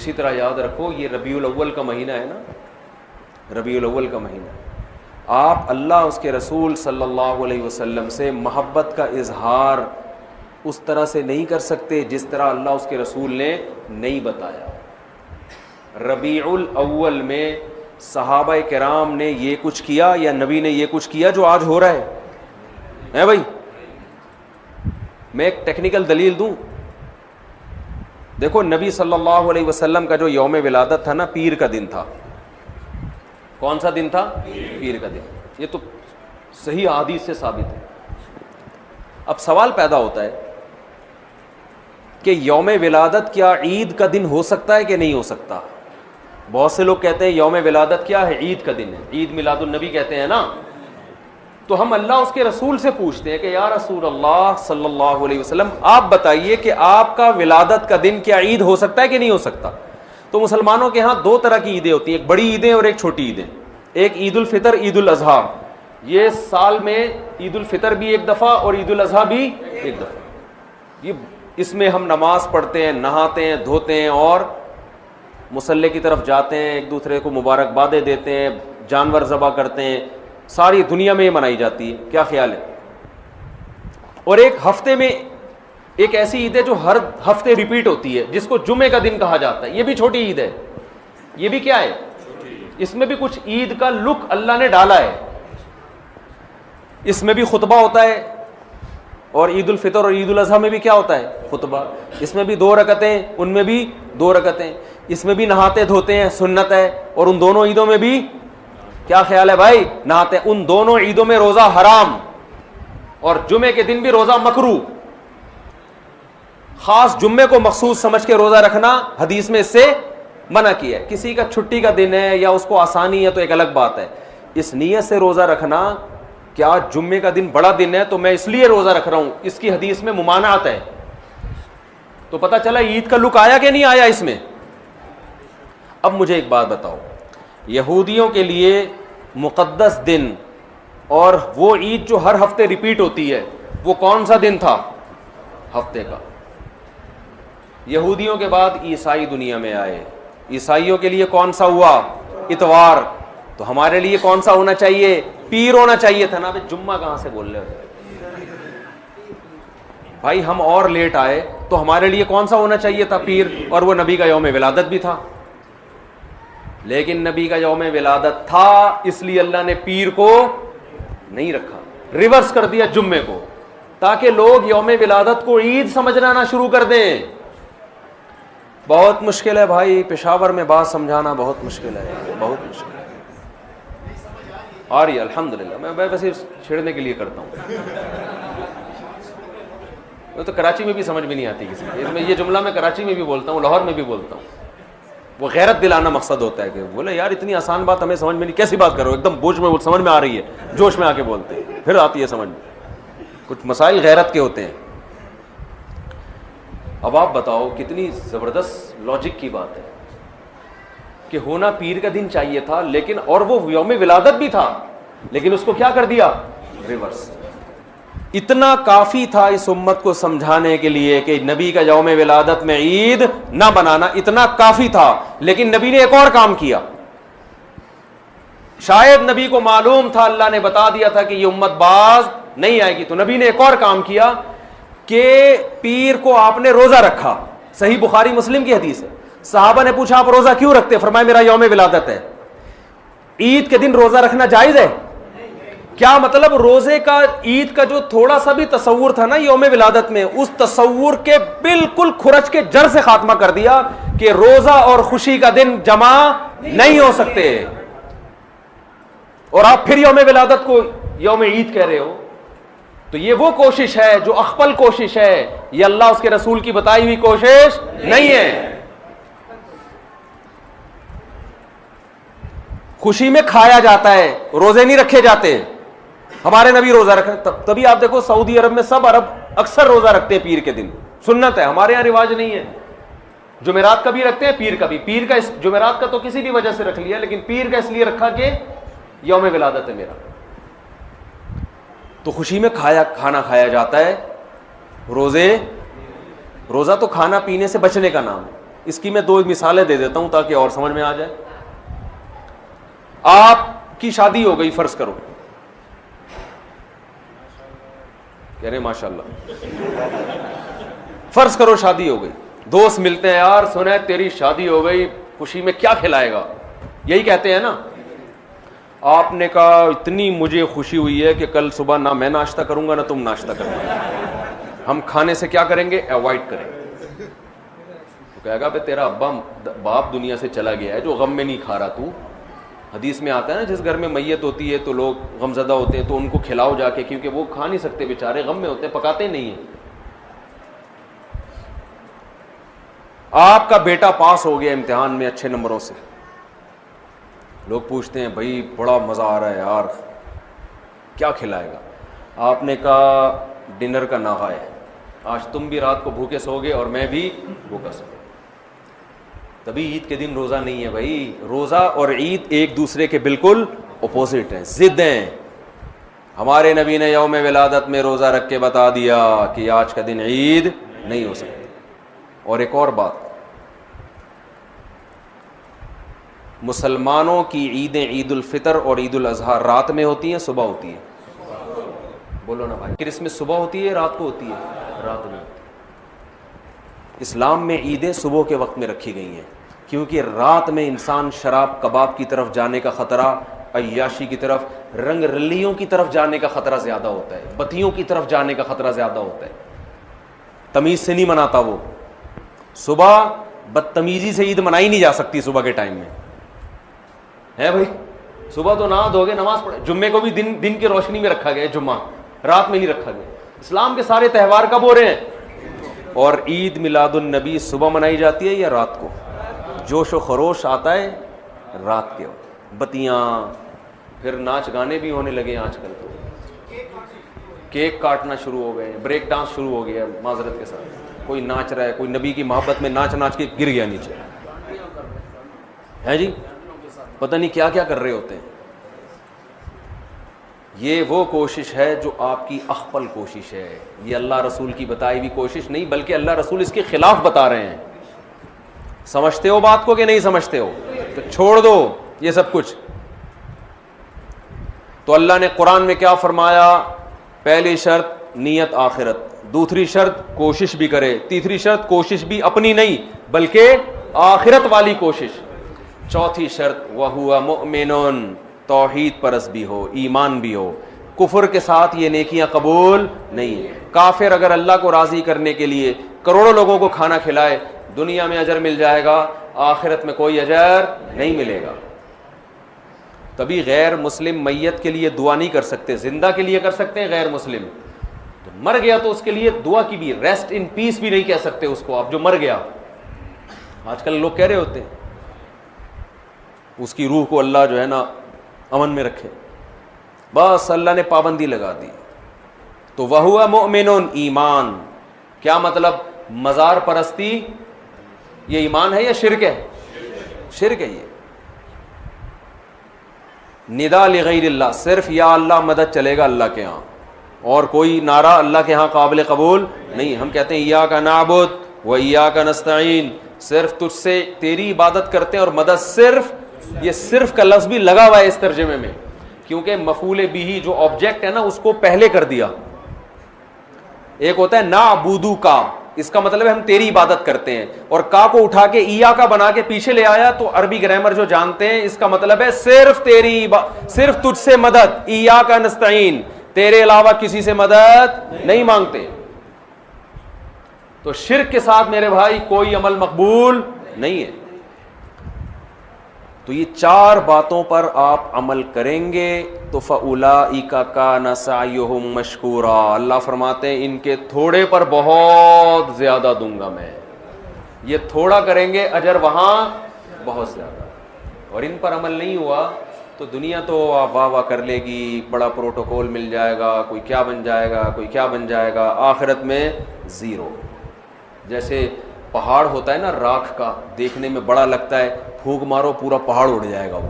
اسی طرح یاد رکھو یہ ربیع الاول کا مہینہ ہے نا، ربیع الاول کا مہینہ، آپ اللہ اس کے رسول صلی اللہ علیہ وسلم سے محبت کا اظہار اس طرح سے نہیں کر سکتے جس طرح اللہ اس کے رسول نے نہیں بتایا۔ ربیع الاول میں صحابہ کرام نے یہ کچھ کیا یا نبی نے یہ کچھ کیا جو آج ہو رہا ہے بھائی؟ میں ایک ٹیکنیکل دلیل دوں، دیکھو نبی صلی اللہ علیہ وسلم کا جو یوم ولادت تھا نا، پیر کا دن تھا۔ کون سا دن تھا؟ پیر کا دن۔ یہ تو صحیح احادیث سے ثابت ہے۔ اب سوال پیدا ہوتا ہے کہ یوم ولادت کیا عید کا دن ہو سکتا ہے کہ نہیں ہو سکتا؟ بہت سے لوگ کہتے ہیں یوم ولادت کیا ہے؟ عید کا دن ہے، عید میلاد النبی کہتے ہیں نا۔ تو ہم اللہ اس کے رسول سے پوچھتے ہیں کہ یا رسول اللہ صلی اللہ علیہ وسلم آپ بتائیے کہ آپ کا ولادت کا دن کیا عید ہو سکتا ہے کہ نہیں ہو سکتا؟ تو مسلمانوں کے ہاں دو طرح کی عیدیں ہوتی ہیں، ایک بڑی عیدیں اور ایک چھوٹی عیدیں۔ ایک عید الفطر، عید الاضحیٰ، یہ سال میں عید الفطر بھی ایک دفعہ اور عید الاضحیٰ بھی ایک دفعہ۔ یہ اس میں ہم نماز پڑھتے ہیں، نہاتے ہیں، دھوتے ہیں اور مصلی کی طرف جاتے ہیں، ایک دوسرے کو مبارکبادیں دیتے ہیں، جانور ذبح کرتے ہیں، ساری دنیا میں یہ منائی جاتی ہے۔ کیا خیال ہے؟ اور ایک ہفتے میں ایک ایسی عید ہے جو ہر ہفتے ریپیٹ ہوتی ہے، جس کو جمعے کا دن کہا جاتا ہے، یہ بھی چھوٹی عید ہے۔ یہ بھی کیا ہے؟ اس میں بھی کچھ عید کا لک اللہ نے ڈالا ہے، اس میں بھی خطبہ ہوتا ہے، اور عید الفطر اور عید الاضحیٰ میں بھی کیا ہوتا ہے؟ خطبہ۔ اس میں بھی 2 رکعتیں، ان میں بھی 2 رکعتیں، اس میں بھی نہاتے دھوتے ہیں، سنت ہے، اور ان دونوں عیدوں میں بھی کیا خیال ہے بھائی؟ نہاتے۔ ان دونوں عیدوں میں روزہ حرام، اور جمعے کے دن بھی روزہ مکروہ۔ خاص جمعے کو مخصوص سمجھ کے روزہ رکھنا حدیث میں اس سے منع کیا ہے۔ کسی کا چھٹی کا دن ہے یا اس کو آسانی ہے تو ایک الگ بات ہے، اس نیت سے روزہ رکھنا کیا جمعے کا دن بڑا دن ہے تو میں اس لیے روزہ رکھ رہا ہوں، اس کی حدیث میں ممانعت ہے۔ تو پتہ چلا عید کا لک آیا کہ نہیں آیا اس میں؟ اب مجھے ایک بات بتاؤ، یہودیوں کے لیے مقدس دن اور وہ عید جو ہر ہفتے ریپیٹ ہوتی ہے وہ کون سا دن تھا ہفتے کا؟ یہودیوں کے بعد عیسائی دنیا میں آئے، عیسائیوں کے لیے کون سا ہوا؟ اتوار۔ تو ہمارے لیے کون سا ہونا چاہیے؟ پیر ہونا چاہیے تھا نا۔ جمعہ کہاں سے بول رہے ہو بھائی؟ ہم اور لیٹ آئے تو ہمارے لیے کون سا ہونا چاہیے تھا؟ پیر، اور وہ نبی کا یوم ولادت بھی تھا۔ لیکن نبی کا یوم ولادت تھا اس لیے اللہ نے پیر کو نہیں رکھا، ریورس کر دیا جمعے کو، تاکہ لوگ یوم ولادت کو عید سمجھنا نہ شروع کر دیں۔ بہت مشکل ہے بھائی، پشاور میں بات سمجھانا بہت مشکل ہے، بہت مشکل ہے۔ آ رہی ہے الحمدللہ، میں ویسے چھیڑنے کے لیے کرتا ہوں، وہ تو کراچی میں بھی سمجھ میں نہیں آتی کسی کو۔ یہ جملہ میں کراچی میں بھی بولتا ہوں، لاہور میں بھی بولتا ہوں۔ وہ غیرت دلانا مقصد ہوتا ہے کہ بولے یار اتنی آسان بات ہمیں سمجھ میں نہیں، کیسی بات کرو، ایک دم بوجھ میں سمجھ میں آ رہی ہے، جوش میں آ کے بولتے ہیں، پھر آتی ہے سمجھ میں۔ کچھ مسائل غیرت کے ہوتے ہیں۔ اب آپ بتاؤ کتنی زبردست لاجک کی بات ہے کہ ہونا پیر کا دن چاہیے تھا، لیکن اور وہ یوم ولادت بھی تھا، لیکن اس کو کیا کر دیا؟ ریورس۔ اتنا کافی تھا اس امت کو سمجھانے کے لیے کہ نبی کا یوم ولادت میں عید نہ بنانا، اتنا کافی تھا، لیکن نبی نے ایک اور کام کیا۔ شاید نبی کو معلوم تھا، اللہ نے بتا دیا تھا کہ یہ امت باز نہیں آئے گی، تو نبی نے ایک اور کام کیا کہ پیر کو آپ نے روزہ رکھا۔ صحیح بخاری مسلم کی حدیث ہے، صحابہ نے پوچھا آپ روزہ کیوں رکھتے؟ فرمایا میرا یوم ولادت ہے۔ عید کے دن روزہ رکھنا جائز ہے؟ کیا مطلب؟ روزے کا عید کا جو تھوڑا سا بھی تصور تھا نا یوم ولادت میں، اس تصور کے بالکل کھرچ کے جڑ سے خاتمہ کر دیا کہ روزہ اور خوشی کا دن جمع نہیں ہو سکتے، اور آپ پھر یوم ولادت کو یوم عید کہہ رہے ہو۔ تو یہ وہ کوشش ہے جو اخپل کوشش ہے، یہ اللہ اس کے رسول کی بتائی ہوئی کوشش نہیں ہے۔ خوشی میں کھایا جاتا ہے، روزے نہیں رکھے جاتے۔ ہمارے نبی روزہ رکھے، تبھی آپ دیکھو سعودی عرب میں سب عرب اکثر روزہ رکھتے ہیں پیر کے دن، سنت ہے، ہمارے یہاں رواج نہیں ہے۔ جمعرات کا بھی رکھتے ہیں، پیر کا بھی۔ پیر کا جمعرات کا تو کسی بھی وجہ سے رکھ لیا، لیکن پیر کا اس لیے رکھا کہ یوم ولادت ہے میرا۔ تو خوشی میں کھانا کھایا جاتا ہے۔ روزہ تو کھانا پینے سے بچنے کا نام ہے، اس کی میں 2 مثالیں دے دیتا ہوں تاکہ اور سمجھ میں آ جائے. آپ کی شادی ہو گئی, فرض کرو, کہہ رہے ماشاء اللہ, فرض کرو شادی ہو گئی, دوست ملتے ہیں, یار سنا ہے تیری شادی ہو گئی, خوشی میں کیا کھلائے گا, یہی کہتے ہیں نا. آپ نے کہا اتنی مجھے خوشی ہوئی ہے کہ کل صبح نہ میں ناشتہ کروں گا نہ تم ناشتہ کرنا, ہم کھانے سے کیا کریں گے, اوائڈ کریں گے. تو کہے گا بھائی تیرا باپ دنیا سے چلا گیا ہے جو غم میں نہیں کھا رہا, تو حدیث میں آتا ہے نا جس گھر میں میت ہوتی ہے تو لوگ غم زدہ ہوتے ہیں تو ان کو کھلاؤ جا کے, کیونکہ وہ کھا نہیں سکتے بیچارے, غم میں ہوتے ہیں, پکاتے نہیں ہیں. آپ کا بیٹا پاس ہو گیا امتحان میں اچھے نمبروں سے, لوگ پوچھتے ہیں بھائی بڑا مزہ آ رہا ہے یار, کیا کھلائے گا. آپ نے کہا ڈنر کا ناغہ ہے, آج تم بھی رات کو بھوکے سو گے اور میں بھی بھوکا سو گا. تبھی عید کے دن روزہ نہیں ہے بھائی, روزہ اور عید ایک دوسرے کے بالکل اپوزٹ ہیں, ضد ہیں. ہمارے نبی نے یوم ولادت میں روزہ رکھ کے بتا دیا کہ آج کا دن عید نہیں ہو سکتی. اور ایک اور بات, مسلمانوں کی عیدیں عید الفطر اور عید الاضحیٰ رات میں ہوتی ہیں صبح ہوتی ہے, بولو نا بھائی, کرسمس صبح ہوتی ہے رات کو ہوتی ہے, رات میں. اسلام میں عیدیں صبح کے وقت میں رکھی گئی ہیں کیونکہ رات میں انسان شراب کباب کی طرف جانے کا خطرہ, عیاشی کی طرف, رنگ رلیوں کی طرف جانے کا خطرہ زیادہ ہوتا ہے, بتیوں کی طرف جانے کا خطرہ زیادہ ہوتا ہے. تمیز سے نہیں مناتا وہ. صبح بدتمیزی سے عید منائی نہیں جا سکتی صبح کے ٹائم میں, ہے بھائی. صبح تو نہا دھو گے نماز پڑھے, جمعے کو بھی دن کی روشنی میں رکھا گیا, جمعہ رات میں نہیں رکھا گیا. اسلام کے سارے تہوار کب ہو رہے ہیں, اور عید میلاد النبی صبح منائی جاتی ہے یا رات کو؟ جوش و خروش آتا ہے رات کے وقت, بتیاں, پھر ناچ گانے بھی ہونے لگے آج کل, تو کیک کاٹنا شروع ہو گئے, بریک ڈانس شروع ہو گیا معذرت کے ساتھ, کوئی ناچ رہا ہے, کوئی نبی کی محبت میں ناچ ناچ کے گر گیا نیچے, ہے جی, پتہ نہیں کیا کیا کر رہے ہوتے ہیں. یہ وہ کوشش ہے جو آپ کی اخپل کوشش ہے, یہ اللہ رسول کی بتائی ہوئی کوشش نہیں, بلکہ اللہ رسول اس کے خلاف بتا رہے ہیں. سمجھتے ہو بات کو کہ نہیں سمجھتے ہو؟ تو چھوڑ دو یہ سب کچھ. تو اللہ نے قرآن میں کیا فرمایا, پہلی شرط نیت آخرت, دوسری شرط کوشش بھی کرے, تیسری شرط کوشش بھی اپنی نہیں بلکہ آخرت والی کوشش, چوتھی شرط وَهُوَ مُؤْمِنٌ, توحید پرست بھی ہو, ایمان بھی ہو. کفر کے ساتھ یہ نیکیاں قبول نہیں ہیں. کافر اگر اللہ کو راضی کرنے کے لیے کروڑوں لوگوں کو کھانا کھلائے, دنیا میں اجر مل جائے گا, آخرت میں کوئی اجر نہیں ملے گا. تبھی غیر مسلم میت کے لیے دعا نہیں کر سکتے, زندہ کے لیے کر سکتے ہیں, غیر مسلم مر گیا تو اس کے لیے دعا کی بھی, ریسٹ ان پیس بھی نہیں کہہ سکتے اس کو آپ, جو مر گیا. آج کل لوگ کہہ رہے ہوتے ہیں اس کی روح کو اللہ جو ہے نا امن میں رکھے, بس اللہ نے پابندی لگا دی. تو وَهُوَ مُؤْمِنٌ, ایمان کیا مطلب؟ مزار پرستی یہ ایمان ہے یا شرک ہے؟ شرک ہے. یہ ندا لغیر اللہ, صرف یا اللہ مدد چلے گا اللہ کے ہاں, اور کوئی نعرہ اللہ کے ہاں قابل قبول نہیں. ہم کہتے ہیں ایاک نعبد و ایاک نستعین, صرف تجھ سے تیری عبادت کرتے ہیں اور مدد صرف, یہ صرف کا لفظ بھی لگا ہوا ہے اس ترجمے میں, کیونکہ مفعول بھی جو آبجیکٹ ہے نا اس کو پہلے کر دیا. ایک ہوتا ہے نعبدو کا, اس کا مطلب ہے ہم تیری عبادت کرتے ہیں, اور کا کو اٹھا کے ایا کا بنا کے پیچھے لے آیا, تو عربی گرامر جو جانتے ہیں اس کا مطلب ہے صرف تیری, صرف تجھ سے مدد, ایاک نستعین, تیرے علاوہ کسی سے مدد نہیں مانگتے. تو شرک کے ساتھ میرے بھائی کوئی عمل مقبول نہیں ہے. تو یہ 4 باتوں پر آپ عمل کریں گے تو فَأُولَئِكَ كَانَ سَعْيُهُمْ مَشْكُورًا, اللہ فرماتے ہیں ان کے تھوڑے پر بہت زیادہ دوں گا میں. یہ تھوڑا کریں گے اجر وہاں بہت زیادہ, اور ان پر عمل نہیں ہوا تو دنیا تو آپ واہ واہ کر لے گی, بڑا پروٹوکول مل جائے گا, کوئی کیا بن جائے گا, کوئی کیا بن جائے گا, آخرت میں زیرو. جیسے پہاڑ ہوتا ہے نا راکھ کا, دیکھنے میں بڑا لگتا ہے, پھونک مارو پورا پہاڑ اڑ جائے گا وہ,